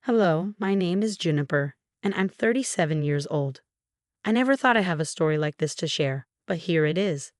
Hello, my name is Juniper, and I'm 37 years old. I never thought I'd have a story like this to share, but here it is.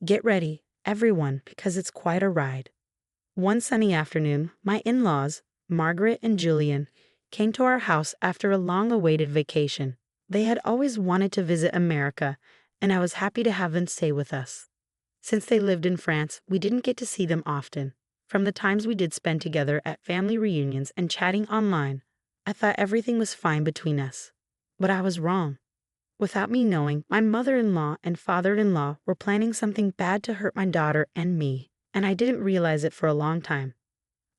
Get ready, everyone, because it's quite a ride. One sunny afternoon, my in-laws, Margaret and Julian, came to our house after a long-awaited vacation. They had always wanted to visit America, and I was happy to have them stay with us. Since they lived in France, we didn't get to see them often. From the times we did spend together at family reunions and chatting online, I thought everything was fine between us. But I was wrong. Without me knowing, my mother-in-law and father-in-law were planning something bad to hurt my daughter and me, and I didn't realize it for a long time.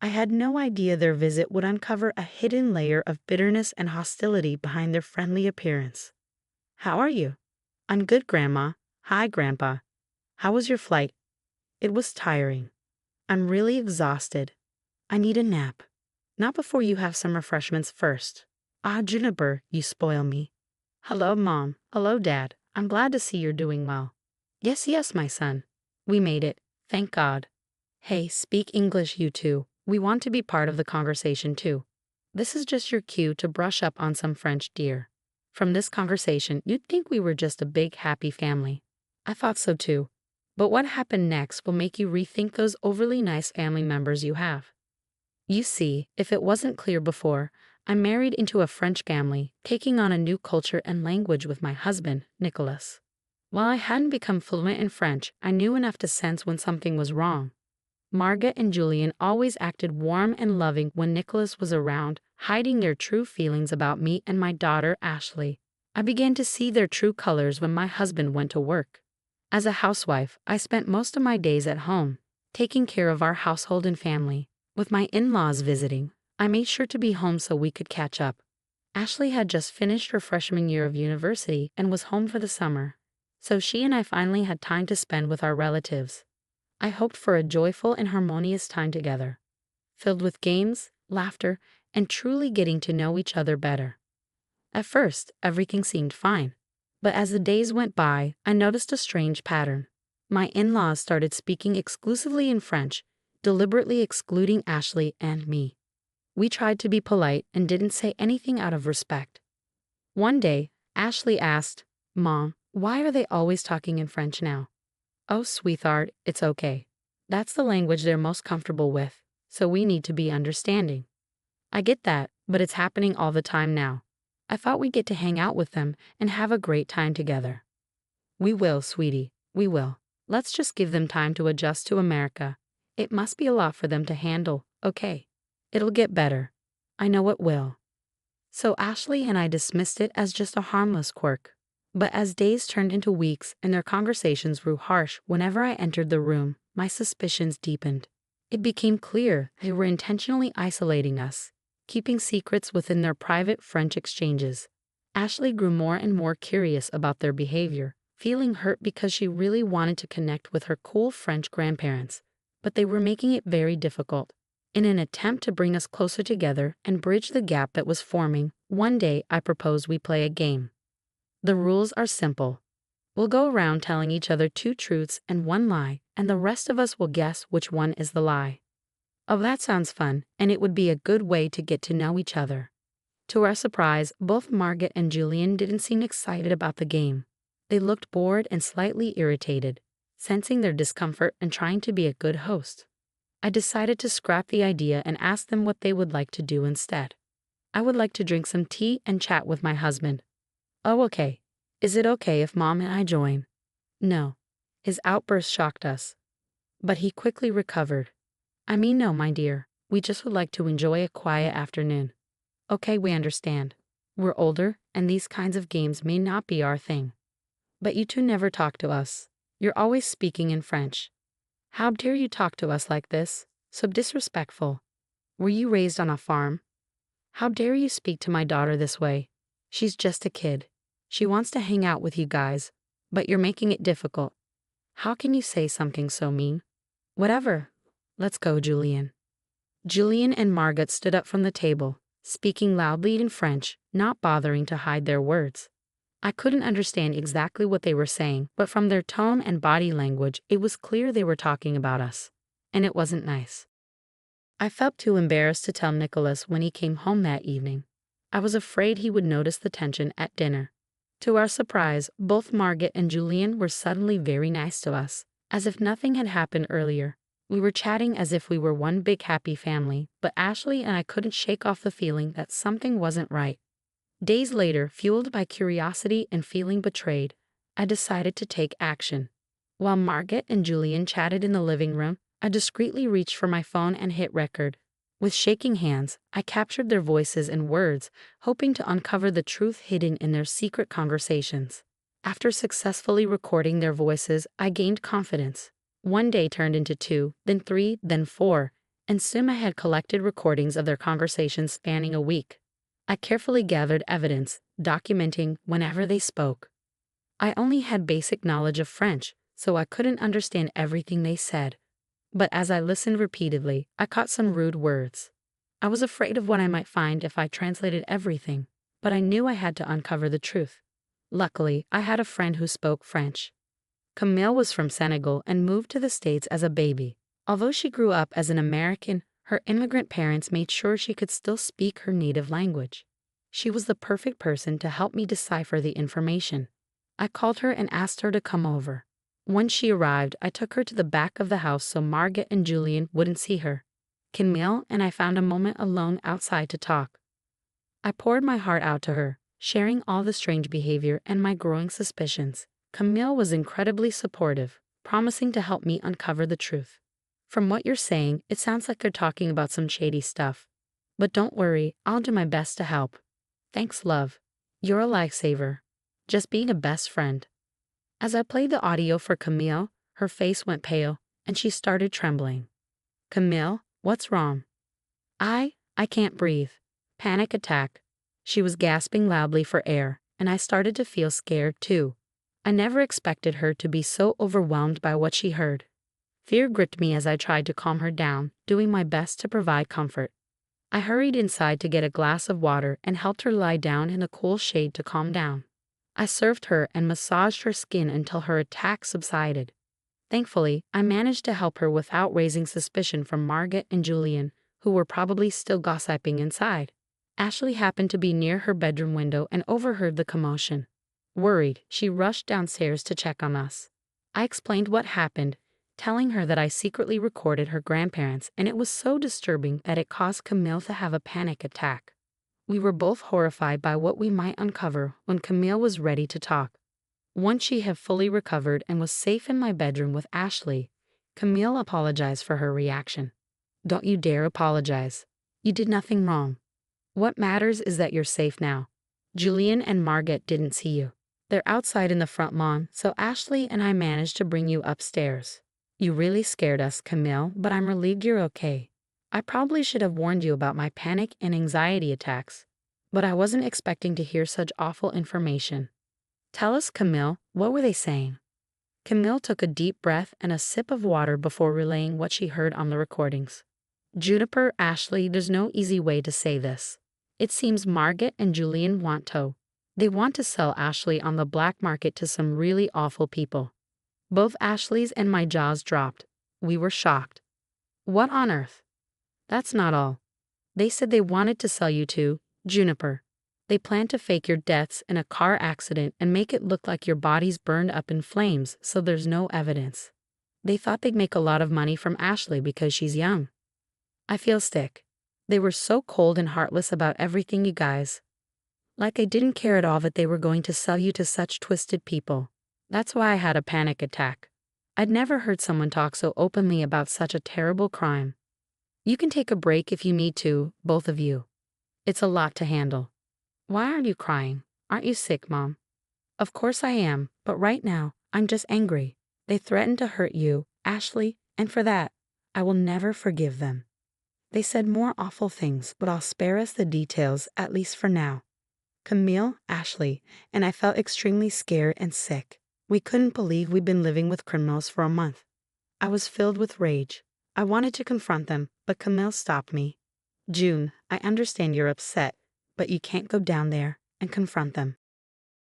I had no idea their visit would uncover a hidden layer of bitterness and hostility behind their friendly appearance. "How are you?" "I'm good, Grandma." "Hi, Grandpa." "How was your flight?" "It was tiring." "I'm really exhausted. I need a nap." "Not before you have some refreshments first." "Ah, Juniper, you spoil me." "Hello, Mom. Hello, Dad. I'm glad to see you're doing well." "Yes, yes, my son. We made it. Thank God." "Hey, speak English, you two. We want to be part of the conversation too. This is just your cue to brush up on some French, dear." From this conversation, you'd think we were just a big, happy family. I thought so too. But what happened next will make you rethink those overly nice family members you have. You see, if it wasn't clear before, I'm married into a French family, taking on a new culture and language with my husband, Nicholas. While I hadn't become fluent in French, I knew enough to sense when something was wrong. Margaret and Julian always acted warm and loving when Nicholas was around, hiding their true feelings about me and my daughter, Ashley. I began to see their true colors when my husband went to work. As a housewife, I spent most of my days at home, taking care of our household and family. With my in-laws visiting, I made sure to be home so we could catch up. Ashley had just finished her freshman year of university and was home for the summer, so she and I finally had time to spend with our relatives. I hoped for a joyful and harmonious time together, filled with games, laughter, and truly getting to know each other better. At first, everything seemed fine, but as the days went by, I noticed a strange pattern. My in-laws started speaking exclusively in French, deliberately excluding Ashley and me. We tried to be polite and didn't say anything out of respect. One day, Ashley asked, "Mom, why are they always talking in French now?" "Oh, sweetheart, it's okay. That's the language they're most comfortable with, so we need to be understanding." "I get that, but it's happening all the time now. I thought we'd get to hang out with them and have a great time together." "We will, sweetie, we will. Let's just give them time to adjust to America. It must be a lot for them to handle, okay? It'll get better. I know it will." So Ashley and I dismissed it as just a harmless quirk. But as days turned into weeks and their conversations grew harsh whenever I entered the room, my suspicions deepened. It became clear they were intentionally isolating us, keeping secrets within their private French exchanges. Ashley grew more and more curious about their behavior, feeling hurt because she really wanted to connect with her cool French grandparents, but they were making it very difficult. In an attempt to bring us closer together and bridge the gap that was forming, one day I proposed we play a game. The rules are simple. We'll go around telling each other two truths and one lie, and the rest of us will guess which one is the lie. Oh, that sounds fun, and it would be a good way to get to know each other. To our surprise, both Margaret and Julian didn't seem excited about the game. They looked bored and slightly irritated, sensing their discomfort and trying to be a good host. I decided to scrap the idea and ask them what they would like to do instead. "I would like to drink some tea and chat with my husband." "Oh, okay. Is it okay if Mom and I join?" "No." His outburst shocked us, but he quickly recovered. "I mean, no, my dear. We just would like to enjoy a quiet afternoon." "Okay, we understand. We're older, and these kinds of games may not be our thing." "But you two never talk to us. You're always speaking in French. How dare you talk to us like this? So disrespectful. Were you raised on a farm? How dare you speak to my daughter this way? She's just a kid. She wants to hang out with you guys, but you're making it difficult. How can you say something so mean?" "Whatever. Let's go, Julian." Julian and Margaret stood up from the table, speaking loudly in French, not bothering to hide their words. I couldn't understand exactly what they were saying, but from their tone and body language, it was clear they were talking about us. And it wasn't nice. I felt too embarrassed to tell Nicholas when he came home that evening. I was afraid he would notice the tension at dinner. To our surprise, both Margaret and Julian were suddenly very nice to us, as if nothing had happened earlier. We were chatting as if we were one big happy family, but Ashley and I couldn't shake off the feeling that something wasn't right. Days later, fueled by curiosity and feeling betrayed, I decided to take action. While Margaret and Julian chatted in the living room, I discreetly reached for my phone and hit record. With shaking hands, I captured their voices and words, hoping to uncover the truth hidden in their secret conversations. After successfully recording their voices, I gained confidence. One day turned into 2, then 3, then 4, and soon I had collected recordings of their conversations spanning a week. I carefully gathered evidence, documenting whenever they spoke. I only had basic knowledge of French, so I couldn't understand everything they said. But as I listened repeatedly, I caught some rude words. I was afraid of what I might find if I translated everything, but I knew I had to uncover the truth. Luckily, I had a friend who spoke French. Camille was from Senegal and moved to the States as a baby. Although she grew up as an American, her immigrant parents made sure she could still speak her native language. She was the perfect person to help me decipher the information. I called her and asked her to come over. Once she arrived, I took her to the back of the house so Margaret and Julian wouldn't see her. Camille and I found a moment alone outside to talk. I poured my heart out to her, sharing all the strange behavior and my growing suspicions. Camille was incredibly supportive, promising to help me uncover the truth. From what you're saying, it sounds like you're talking about some shady stuff. But don't worry, I'll do my best to help. Thanks, love. You're a lifesaver. Just being a best friend. As I played the audio for Camille, her face went pale, and she started trembling. Camille, what's wrong? I can't breathe. Panic attack. She was gasping loudly for air, and I started to feel scared too. I never expected her to be so overwhelmed by what she heard. Fear gripped me as I tried to calm her down, doing my best to provide comfort. I hurried inside to get a glass of water and helped her lie down in the cool shade to calm down. I served her and massaged her skin until her attack subsided. Thankfully, I managed to help her without raising suspicion from Margaret and Julian, who were probably still gossiping inside. Ashley happened to be near her bedroom window and overheard the commotion. Worried, she rushed downstairs to check on us. I explained what happened, telling her that I secretly recorded her grandparents and it was so disturbing that it caused Camille to have a panic attack. We were both horrified by what we might uncover when Camille was ready to talk. Once she had fully recovered and was safe in my bedroom with Ashley, Camille apologized for her reaction. Don't you dare apologize. You did nothing wrong. What matters is that you're safe now. Julian and Margaret didn't see you. They're outside in the front lawn, so Ashley and I managed to bring you upstairs. You really scared us, Camille, but I'm relieved you're okay. I probably should have warned you about my panic and anxiety attacks, but I wasn't expecting to hear such awful information. Tell us, Camille, what were they saying? Camille took a deep breath and a sip of water before relaying what she heard on the recordings. Juniper, Ashley, there's no easy way to say this. It seems Margaret and Julian want to. They want to sell Ashley on the black market to some really awful people. Both Ashley's and my jaws dropped. We were shocked. What on earth? That's not all. They said they wanted to sell you to Juniper. They plan to fake your deaths in a car accident and make it look like your body's burned up in flames so there's no evidence. They thought they'd make a lot of money from Ashley because she's young. I feel sick. They were so cold and heartless about everything, you guys. Like I didn't care at all that they were going to sell you to such twisted people. That's why I had a panic attack. I'd never heard someone talk so openly about such a terrible crime. You can take a break if you need to, both of you. It's a lot to handle. Why aren't you crying? Aren't you sick, Mom? Of course I am, but right now, I'm just angry. They threatened to hurt you, Ashley, and for that, I will never forgive them. They said more awful things, but I'll spare us the details, at least for now. Camille, Ashley, and I felt extremely scared and sick. We couldn't believe we'd been living with criminals for a month. I was filled with rage. I wanted to confront them, but Camille stopped me. June, I understand you're upset, but you can't go down there and confront them.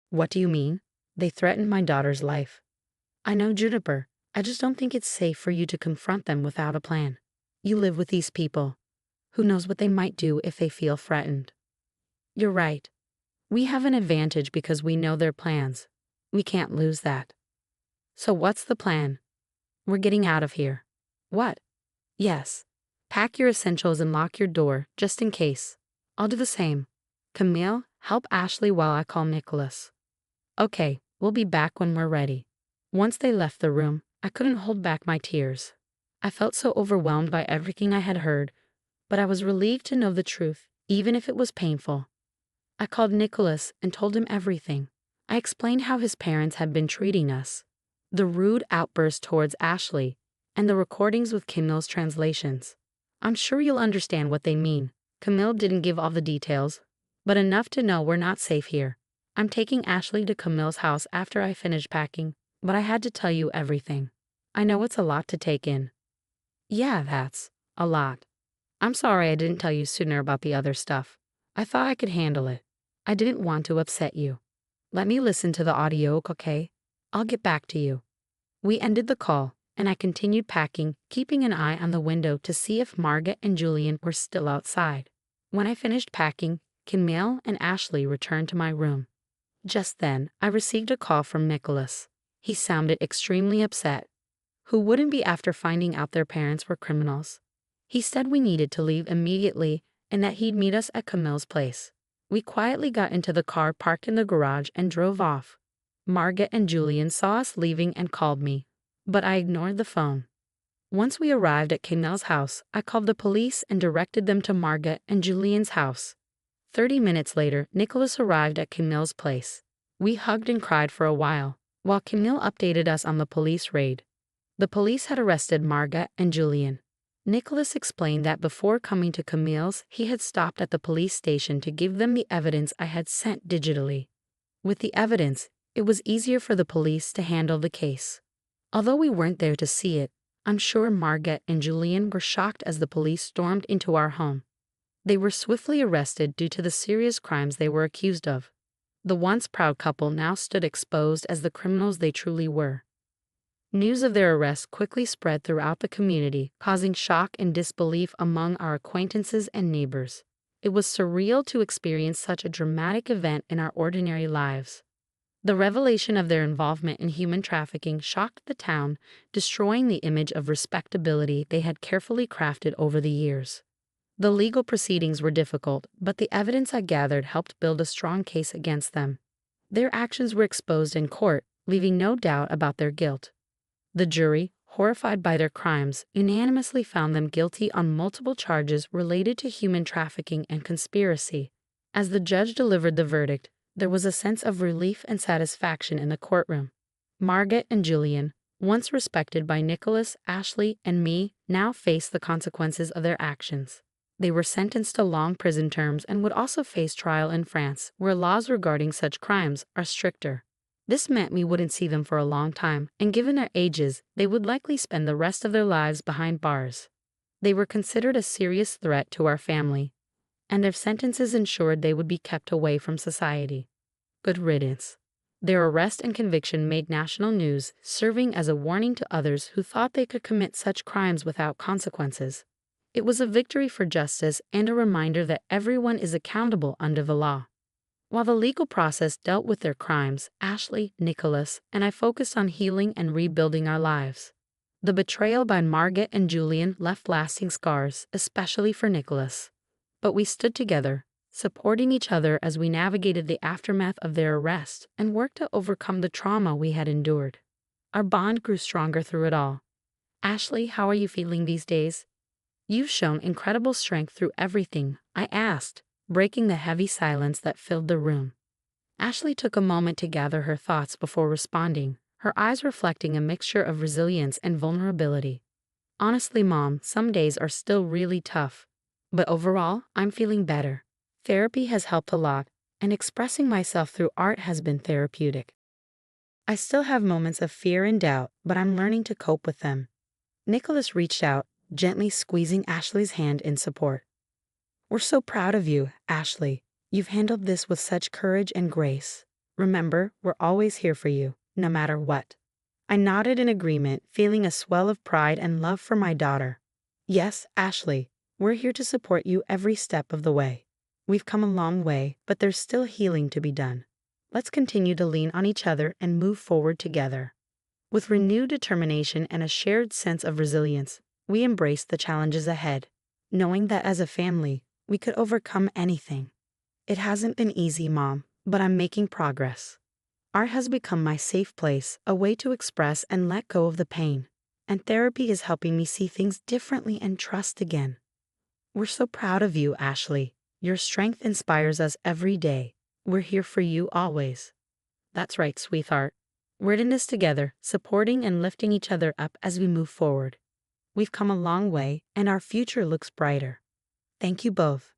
What do you mean? They threatened my daughter's life. I know, Juniper. I just don't think it's safe for you to confront them without a plan. You live with these people. Who knows what they might do if they feel threatened? You're right. We have an advantage because we know their plans. We can't lose that. So what's the plan? We're getting out of here. What? Yes. Pack your essentials and lock your door, just in case. I'll do the same. Camille, help Ashley while I call Nicholas. Okay, we'll be back when we're ready. Once they left the room, I couldn't hold back my tears. I felt so overwhelmed by everything I had heard, but I was relieved to know the truth, even if it was painful. I called Nicholas and told him everything. I explained how his parents had been treating us, the rude outburst towards Ashley, and the recordings with Camille's translations. I'm sure you'll understand what they mean. Camille didn't give all the details, but enough to know we're not safe here. I'm taking Ashley to Camille's house after I finish packing, but I had to tell you everything. I know it's a lot to take in. Yeah, that's a lot. I'm sorry I didn't tell you sooner about the other stuff. I thought I could handle it. I didn't want to upset you. Let me listen to the audio, okay? I'll get back to you. We ended the call, and I continued packing, keeping an eye on the window to see if Margaret and Julian were still outside. When I finished packing, Camille and Ashley returned to my room. Just then, I received a call from Nicholas. He sounded extremely upset. Who wouldn't be after finding out their parents were criminals? He said we needed to leave immediately and that he'd meet us at Camille's place. We quietly got into the car parked in the garage and drove off. Margaret and Julian saw us leaving and called me, but I ignored the phone. Once we arrived at Camille's house, I called the police and directed them to Margaret and Julian's house. 30 minutes later, Nicholas arrived at Camille's place. We hugged and cried for a while Camille updated us on the police raid. The police had arrested Margaret and Julian. Nicholas explained that before coming to Camille's, he had stopped at the police station to give them the evidence I had sent digitally. With the evidence, it was easier for the police to handle the case. Although we weren't there to see it, I'm sure Margaret and Julian were shocked as the police stormed into our home. They were swiftly arrested due to the serious crimes they were accused of. The once proud couple now stood exposed as the criminals they truly were. News of their arrest quickly spread throughout the community, causing shock and disbelief among our acquaintances and neighbors. It was surreal to experience such a dramatic event in our ordinary lives. The revelation of their involvement in human trafficking shocked the town, destroying the image of respectability they had carefully crafted over the years. The legal proceedings were difficult, but the evidence I gathered helped build a strong case against them. Their actions were exposed in court, leaving no doubt about their guilt. The jury, horrified by their crimes, unanimously found them guilty on multiple charges related to human trafficking and conspiracy. As the judge delivered the verdict, there was a sense of relief and satisfaction in the courtroom. Margaret and Julian, once respected by Nicholas, Ashley, and me, now faced the consequences of their actions. They were sentenced to long prison terms and would also face trial in France, where laws regarding such crimes are stricter. This meant we wouldn't see them for a long time, and given their ages, they would likely spend the rest of their lives behind bars. They were considered a serious threat to our family, and their sentences ensured they would be kept away from society. Good riddance. Their arrest and conviction made national news, serving as a warning to others who thought they could commit such crimes without consequences. It was a victory for justice and a reminder that everyone is accountable under the law. While the legal process dealt with their crimes, Ashley, Nicholas, and I focused on healing and rebuilding our lives. The betrayal by Margaret and Julian left lasting scars, especially for Nicholas. But we stood together, supporting each other as we navigated the aftermath of their arrest and worked to overcome the trauma we had endured. Our bond grew stronger through it all. Ashley, how are you feeling these days? You've shown incredible strength through everything, I asked, breaking the heavy silence that filled the room. Ashley took a moment to gather her thoughts before responding, her eyes reflecting a mixture of resilience and vulnerability. Honestly, Mom, some days are still really tough, but overall, I'm feeling better. Therapy has helped a lot, and expressing myself through art has been therapeutic. I still have moments of fear and doubt, but I'm learning to cope with them. Nicholas reached out, gently squeezing Ashley's hand in support. We're so proud of you, Ashley. You've handled this with such courage and grace. Remember, we're always here for you, no matter what. I nodded in agreement, feeling a swell of pride and love for my daughter. Yes, Ashley, we're here to support you every step of the way. We've come a long way, but there's still healing to be done. Let's continue to lean on each other and move forward together. With renewed determination and a shared sense of resilience, we embrace the challenges ahead, knowing that as a family, we could overcome anything. It hasn't been easy, Mom, but I'm making progress. Art has become my safe place, a way to express and let go of the pain. And therapy is helping me see things differently and trust again. We're so proud of you, Ashley. Your strength inspires us every day. We're here for you always. That's right, sweetheart. We're in this together, supporting and lifting each other up as we move forward. We've come a long way, and our future looks brighter. Thank you both.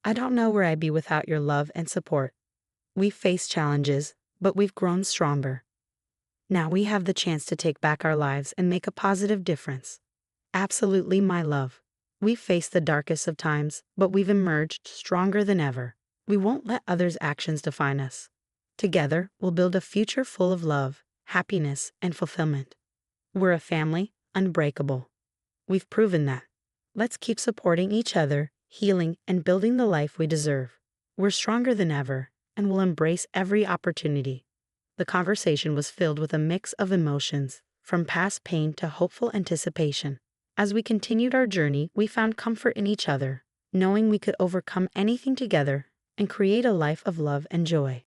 I don't know where I'd be without your love and support. We've faced challenges, but we've grown stronger. Now we have the chance to take back our lives and make a positive difference. Absolutely, my love. We've faced the darkest of times, but we've emerged stronger than ever. We won't let others' actions define us. Together, we'll build a future full of love, happiness, and fulfillment. We're a family, unbreakable. We've proven that. Let's keep supporting each other, healing, and building the life we deserve. We're stronger than ever, and we'll embrace every opportunity. The conversation was filled with a mix of emotions, from past pain to hopeful anticipation. As we continued our journey, we found comfort in each other, knowing we could overcome anything together and create a life of love and joy.